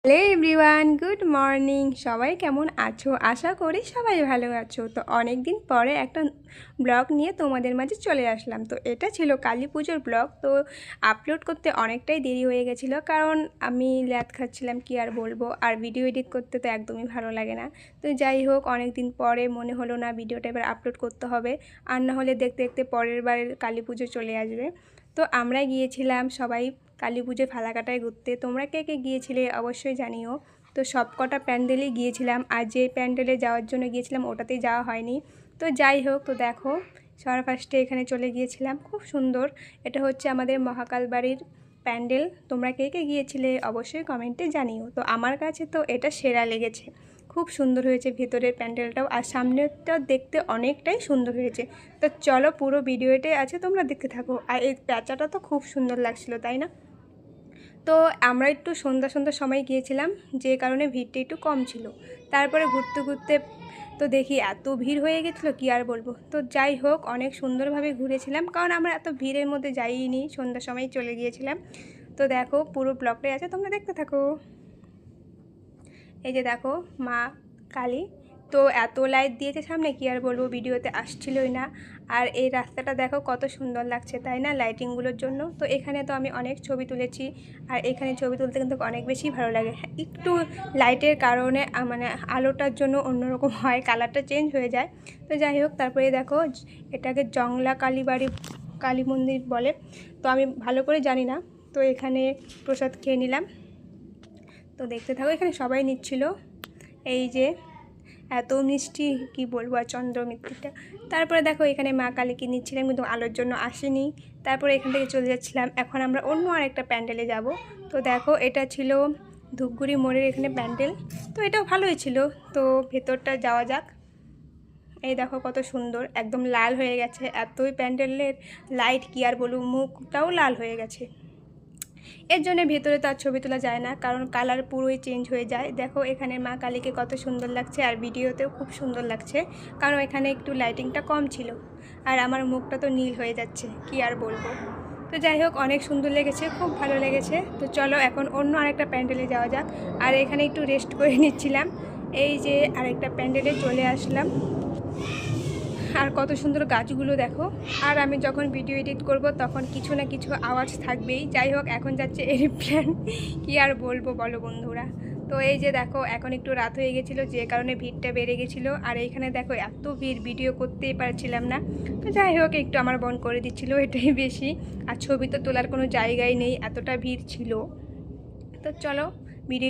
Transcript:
Hello everyone, good morning. সবাই কেমন আছো? আশা করি সবাই ভালো আছো। তো অনেক দিন পরে একটা ব্লগ নিয়ে তোমাদের মাঝে চলে আসলাম। তো এটা ছিল কালী পুজোর ব্লগ। তো আপলোড করতে অনেকটাই দেরি হয়ে গেছিলো, কারণ আমি ল্যাদ খাচ্ছিলাম, কি আর বলবো। আর ভিডিও এডিট করতে তো একদমই ভালো লাগে না। তো যাই হোক, অনেক দিন পরে মনে হলো না ভিডিওটা এবার আপলোড করতে হবে, আর না হলে দেখতে দেখতে পরের বারের কালী পুজো চলে আসবে। তো আমরা গিয়েছিলাম সবাই কালী পুজোয় ফালাকাটায় ঘুরতে। তোমরা কে কে গিয়েছিলে অবশ্যই জানিও। তো সব কটা প্যান্ডেলে গিয়েছিলাম, আর যে প্যান্ডেলে যাওয়ার জন্য গিয়েছিলাম ওটাতেই যাওয়া হয়নি। তো যাই হোক, তো দেখো সবার ফার্স্টে এখানে চলে গিয়েছিলাম, খুব সুন্দর। এটা হচ্ছে আমাদের মহাকাল বাড়ির প্যান্ডেল। তোমরা কে কে গিয়েছিলে অবশ্যই কমেন্টে জানিও। তো আমার কাছে তো এটা সেরা লেগেছে, খুব সুন্দর হয়েছে ভেতরের প্যান্ডেলটাও, আর সামনেরটাও দেখতে অনেকটাই সুন্দর হয়েছে। তো চলো, পুরো ভিডিওটাই আছে, তোমরা দেখতে থাকো। আর এই প্যাঁচাটা তো খুব সুন্দর লাগছিল, তাই না? তো আমরা একটু সন্ধ্যা সন্ধ্যার সময় গিয়েছিলাম, যে কারণে ভিড়টা একটু কম ছিল। তারপরে ঘুরতে ঘুরতে তো দেখি এত ভিড় হয়ে গেছিলো, কি আর বলবো। তো যাই হোক, অনেক সুন্দরভাবে ঘুরেছিলাম, কারণ আমরা এত ভিড়ের মধ্যে যাইনি, সন্ধ্যার সময় চলে গিয়েছিলাম। তো দেখো পুরো ব্লগটাই আছে, তোমরা দেখতে থাকো। এই যে দেখো মা কালী। তো এত লাইট দিয়েছে সামনে, কি আর বলবো, ভিডিওতে আসছিলই না। আর এই রাস্তাটা দেখো কত সুন্দর লাগছে, তাই না, লাইটিংগুলোর জন্য। তো এখানে তো আমি অনেক ছবি তুলেছি, আর এখানে ছবি তুলতে কিন্তু অনেক বেশি ভালো লাগে। একটু লাইটের কারণে মানে আলোটার জন্য অন্যরকম হয়, কালারটা চেঞ্জ হয়ে যায়। তো যাই হোক, তারপরে দেখো এটাকে জংলা কালীবাড়ি কালী মন্দির বলে। তো আমি ভালো করে জানি না। তো এখানে প্রসাদ খেয়ে নিলাম। তো দেখতে থাকো, এখানে সবাই নিচ্ছিল। এই যে এত মিষ্টি, কি বলবো, আর চন্দ্রমিত্তিটা। তারপরে দেখো এখানে মা কালীকে নিচ্ছিলাম, কিন্তু আলোর জন্য আসেনি। তারপরে এখান থেকে চলে যাচ্ছিলাম, এখন আমরা অন্য আরেকটা প্যান্ডেলে যাব। তো দেখো এটা ছিল ধূপগুড়ি মোড়ের এখানে প্যান্ডেল। তো এটাও ভালোই ছিল। তো ভেতরটা যাওয়া যাক। এই দেখো কত সুন্দর, একদম লাল হয়ে গেছে, এতই প্যান্ডেলের লাইট, কি আর বলবো, মুখটাও লাল হয়ে গেছে। এর জন্য ভেতরে তো আর ছবি তোলা যায় না, কারণ কালার পুরোই চেঞ্জ হয়ে যায়। দেখো এখানে মা কালীকে কত সুন্দর লাগছে, আর ভিডিওতেও খুব সুন্দর লাগছে, কারণ এখানে একটু লাইটিংটা কম ছিল। আর আমার মুখটা তো নীল হয়ে যাচ্ছে, কি আর বলবো। তো যাই হোক, অনেক সুন্দর লেগেছে, খুব ভালো লেগেছে। তো চলো এখন অন্য আরেকটা প্যান্ডেলে যাওয়া যাক। আর এখানে একটু রেস্ট করে নিচ্ছিলাম। এই যে আরেকটা প্যান্ডেলে চলে আসলাম। আর কত সুন্দর গাছগুলো দেখো। আর আমি যখন ভিডিও এডিট করব তখন কিছু না কিছু আওয়াজ থাকবেই। যাই হোক, এখন যাচ্ছে এরোপ্লেন, কি আর বলবো বলো বন্ধুরা। তো এই যে দেখো, এখন একটু রাত হয়ে গেছিলো, যে কারণে ভিড়টা বেড়ে গেছিলো। আর এইখানে দেখো এত ভিড়, ভিডিও করতেই পারছিলাম না। তো যাই হোক, একটু আমার বোন করে দিচ্ছিলো, এটাই বেশি। আর ছবি তো তোলার কোনো জায়গাই নেই, এতটা ভিড় ছিল। তো চলো